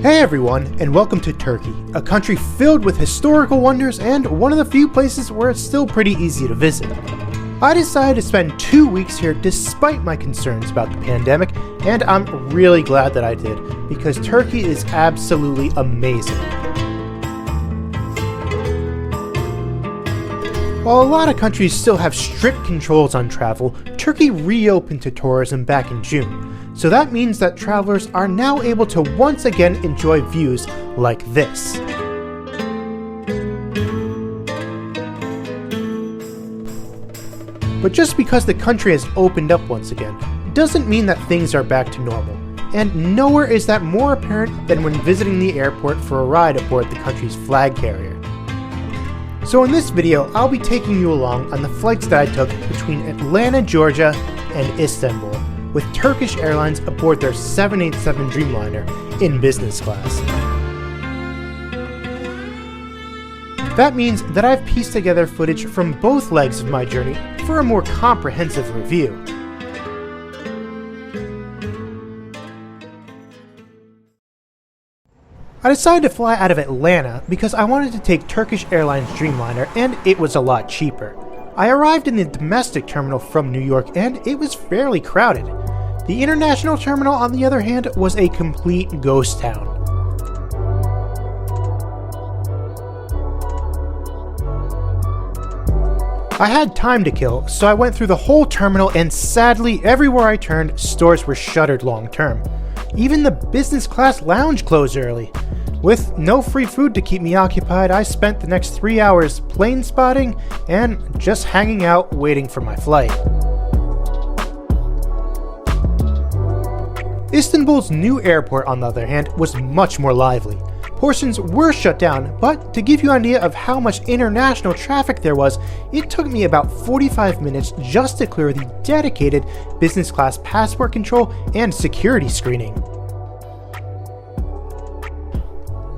Hey everyone, and welcome to Turkey, a country filled with historical wonders and one of the few places where it's still pretty easy to visit. I decided to spend 2 weeks here despite my concerns about the pandemic, and I'm really glad that I did, because Turkey is absolutely amazing. While a lot of countries still have strict controls on travel, Turkey reopened to tourism back in June. So that means that travelers are now able to once again enjoy views like this. But just because the country has opened up once again, doesn't mean that things are back to normal. And nowhere is that more apparent than when visiting the airport for a ride aboard the country's flag carrier. So in this video, I'll be taking you along on the flights that I took between Atlanta, Georgia and Istanbul, with Turkish Airlines aboard their 787 Dreamliner in business class. That means that I've pieced together footage from both legs of my journey for a more comprehensive review. I decided to fly out of Atlanta because I wanted to take Turkish Airlines Dreamliner and it was a lot cheaper. I arrived in the domestic terminal from New York and it was fairly crowded. The international terminal, on the other hand, was a complete ghost town. I had time to kill, so I went through the whole terminal and sadly, everywhere I turned, stores were shuttered long term. Even the business class lounge closed early. With no free food to keep me occupied, I spent the next 3 hours plane spotting and just hanging out waiting for my flight. Istanbul's new airport, on the other hand, was much more lively. Portions were shut down, but to give you an idea of how much international traffic there was, it took me about 45 minutes just to clear the dedicated business class passport control and security screening.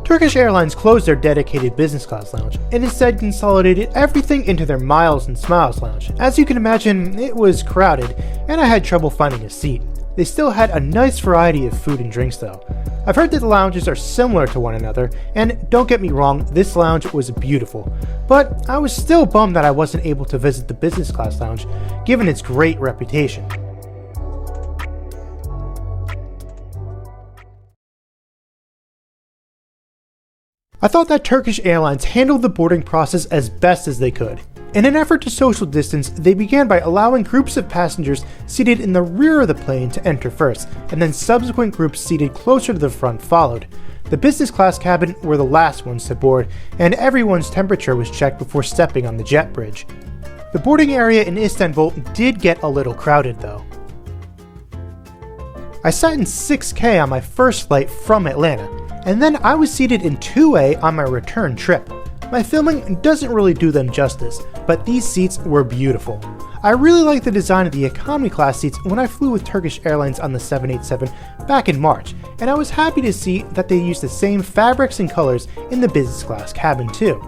Turkish Airlines closed their dedicated business class lounge and instead consolidated everything into their Miles and Smiles lounge. As you can imagine, it was crowded and I had trouble finding a seat. They still had a nice variety of food and drinks though. I've heard that the lounges are similar to one another, and don't get me wrong, this lounge was beautiful. But I was still bummed that I wasn't able to visit the business class lounge, given its great reputation. I thought that Turkish Airlines handled the boarding process as best as they could. In an effort to social distance, they began by allowing groups of passengers seated in the rear of the plane to enter first, and then subsequent groups seated closer to the front followed. The business class cabin were the last ones to board, and everyone's temperature was checked before stepping on the jet bridge. The boarding area in Istanbul did get a little crowded though. I sat in 6K on my first flight from Atlanta, and then I was seated in 2A on my return trip. My filming doesn't really do them justice, but these seats were beautiful. I really liked the design of the economy class seats when I flew with Turkish Airlines on the 787 back in March, and I was happy to see that they used the same fabrics and colors in the business class cabin too.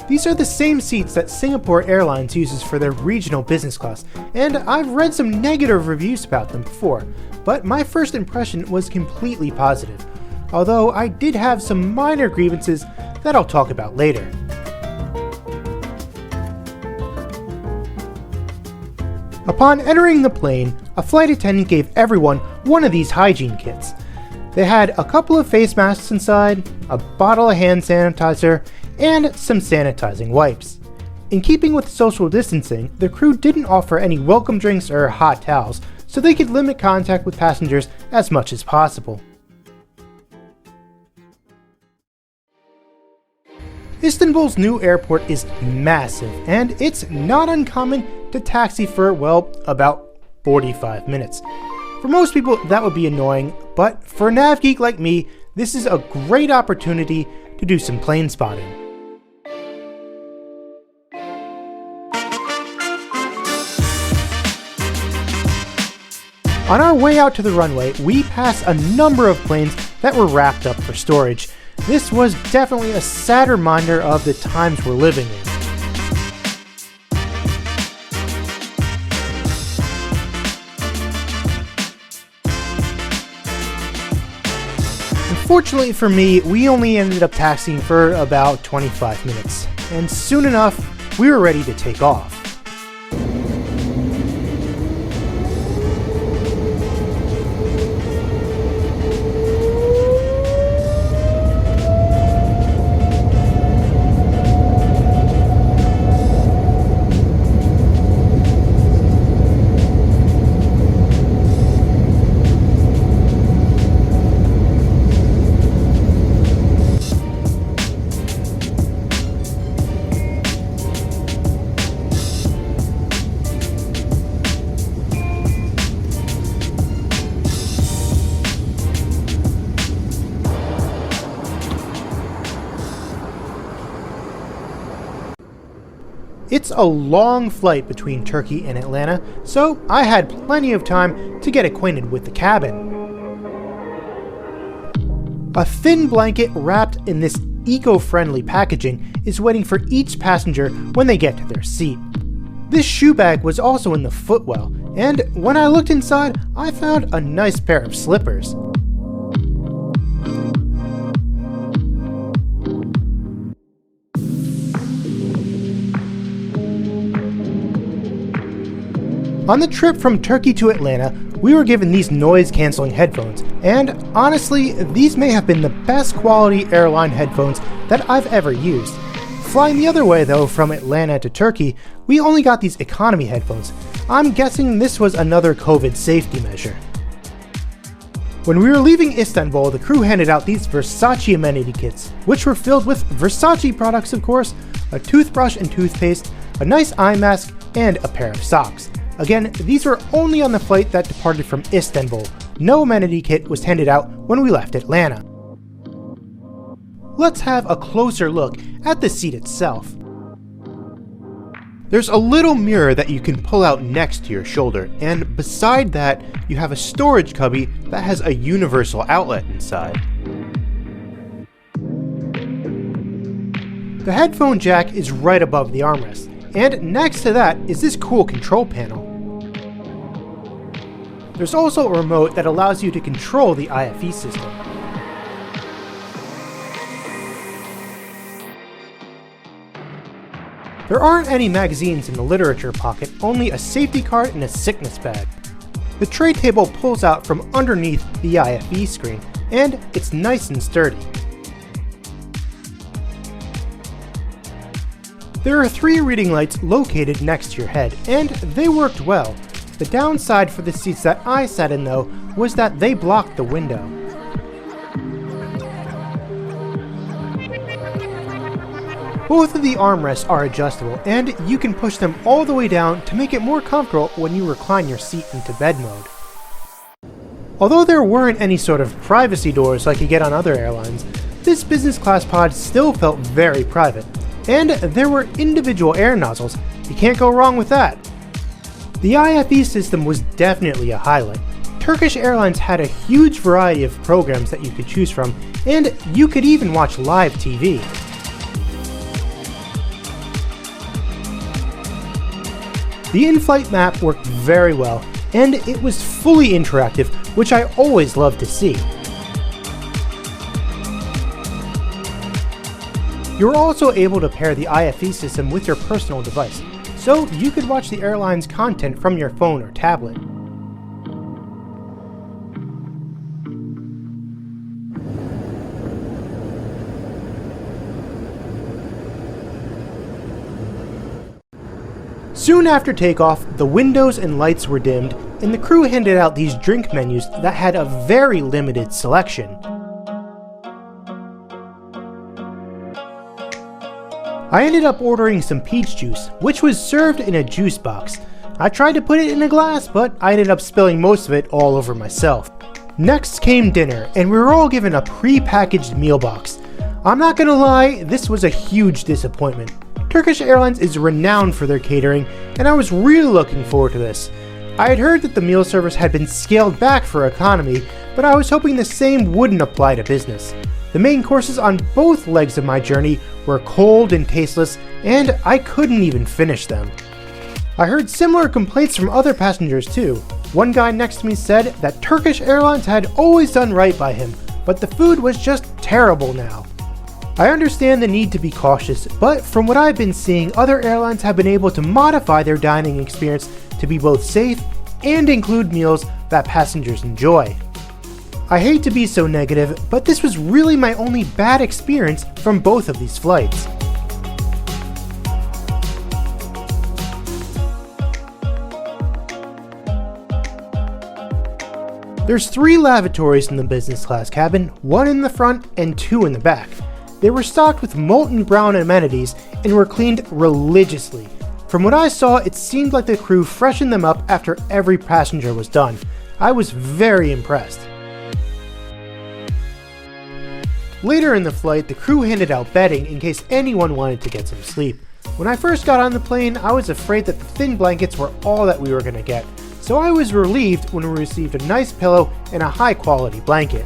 These are the same seats that Singapore Airlines uses for their regional business class, and I've read some negative reviews about them before, but my first impression was completely positive. Although I did have some minor grievances that I'll talk about later. Upon entering the plane, a flight attendant gave everyone one of these hygiene kits. They had a couple of face masks inside, a bottle of hand sanitizer, and some sanitizing wipes. In keeping with social distancing, the crew didn't offer any welcome drinks or hot towels, so they could limit contact with passengers as much as possible. Istanbul's new airport is massive, and it's not uncommon to taxi for, well, about 45 minutes. For most people, that would be annoying, but for a nav geek like me, this is a great opportunity to do some plane spotting. On our way out to the runway, we passed a number of planes that were wrapped up for storage. This was definitely a sad reminder of the times we're living in. Fortunately for me, we only ended up taxiing for about 25 minutes, and soon enough, we were ready to take off. It's a long flight between Turkey and Atlanta, so I had plenty of time to get acquainted with the cabin. A thin blanket wrapped in this eco-friendly packaging is waiting for each passenger when they get to their seat. This shoe bag was also in the footwell, and when I looked inside, I found a nice pair of slippers. On the trip from Turkey to Atlanta, we were given these noise-canceling headphones, and honestly, these may have been the best quality airline headphones that I've ever used. Flying the other way though, from Atlanta to Turkey, we only got these economy headphones. I'm guessing this was another COVID safety measure. When we were leaving Istanbul, the crew handed out these Versace amenity kits, which were filled with Versace products of course, a toothbrush and toothpaste, a nice eye mask, and a pair of socks. Again, these were only on the flight that departed from Istanbul. No amenity kit was handed out when we left Atlanta. Let's have a closer look at the seat itself. There's a little mirror that you can pull out next to your shoulder, and beside that, you have a storage cubby that has a universal outlet inside. The headphone jack is right above the armrest, and next to that is this cool control panel. There's also a remote that allows you to control the IFE system. There aren't any magazines in the literature pocket, only a safety card and a sickness bag. The tray table pulls out from underneath the IFE screen, and it's nice and sturdy. There are 3 reading lights located next to your head, and they worked well. The downside for the seats that I sat in though was that they blocked the window. Both of the armrests are adjustable, and you can push them all the way down to make it more comfortable when you recline your seat into bed mode. Although there weren't any sort of privacy doors like you get on other airlines, this business class pod still felt very private. And there were individual air nozzles. You can't go wrong with that. The IFE system was definitely a highlight. Turkish Airlines had a huge variety of programs that you could choose from, and you could even watch live TV. The in-flight map worked very well, and it was fully interactive, which I always love to see. You're also able to pair the IFE system with your personal device, so you could watch the airline's content from your phone or tablet. Soon after takeoff, the windows and lights were dimmed, and the crew handed out these drink menus that had a very limited selection. I ended up ordering some peach juice, which was served in a juice box. I tried to put it in a glass, but I ended up spilling most of it all over myself. Next came dinner, and we were all given a pre-packaged meal box. I'm not gonna lie, this was a huge disappointment. Turkish Airlines is renowned for their catering, and I was really looking forward to this. I had heard that the meal service had been scaled back for economy, but I was hoping the same wouldn't apply to business. The main courses on both legs of my journey were cold and tasteless, and I couldn't even finish them. I heard similar complaints from other passengers too. One guy next to me said that Turkish Airlines had always done right by him, but the food was just terrible now. I understand the need to be cautious, but from what I've been seeing, other airlines have been able to modify their dining experience to be both safe and include meals that passengers enjoy. I hate to be so negative, but this was really my only bad experience from both of these flights. There's 3 lavatories in the business class cabin, 1 in the front and 2 in the back. They were stocked with molten brown amenities and were cleaned religiously. From what I saw, it seemed like the crew freshened them up after every passenger was done. I was very impressed. Later in the flight, the crew handed out bedding in case anyone wanted to get some sleep. When I first got on the plane, I was afraid that the thin blankets were all that we were going to get, so I was relieved when we received a nice pillow and a high quality blanket.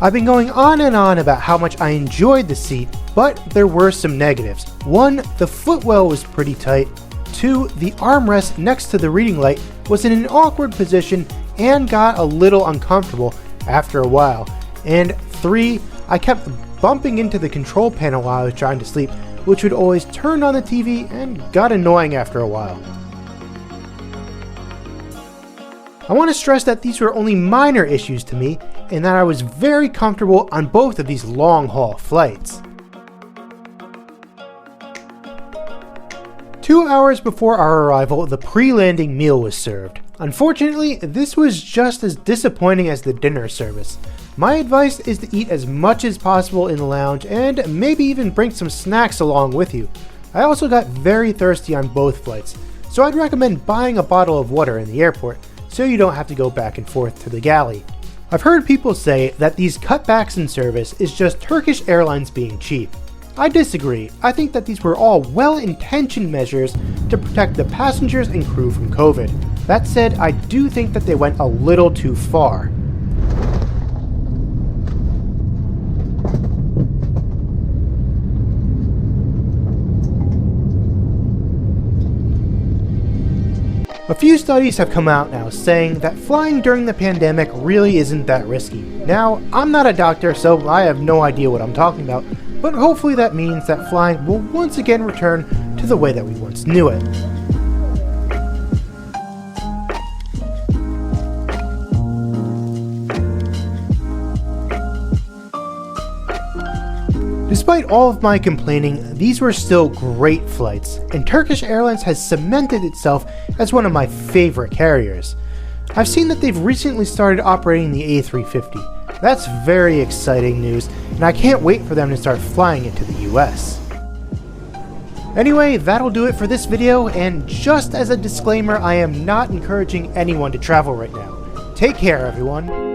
I've been going on and on about how much I enjoyed the seat, but there were some negatives. 1, the footwell was pretty tight. 2, the armrest next to the reading light was in an awkward position and got a little uncomfortable after a while. And 3, I kept bumping into the control panel while I was trying to sleep, which would always turn on the TV and got annoying after a while. I want to stress that these were only minor issues to me and that I was very comfortable on both of these long-haul flights. 2 hours before our arrival, the pre-landing meal was served. Unfortunately, this was just as disappointing as the dinner service. My advice is to eat as much as possible in the lounge and maybe even bring some snacks along with you. I also got very thirsty on both flights, so I'd recommend buying a bottle of water in the airport so you don't have to go back and forth to the galley. I've heard people say that these cutbacks in service is just Turkish Airlines being cheap. I disagree. I think that these were all well-intentioned measures to protect the passengers and crew from COVID. That said, I do think that they went a little too far. A few studies have come out now saying that flying during the pandemic really isn't that risky. Now, I'm not a doctor, so I have no idea what I'm talking about, but hopefully that means that flying will once again return to the way that we once knew it. Despite all of my complaining, these were still great flights, and Turkish Airlines has cemented itself as one of my favorite carriers. I've seen that they've recently started operating the A350. That's very exciting news, and I can't wait for them to start flying it to the US. Anyway, that'll do it for this video, and just as a disclaimer, I am not encouraging anyone to travel right now. Take care, everyone.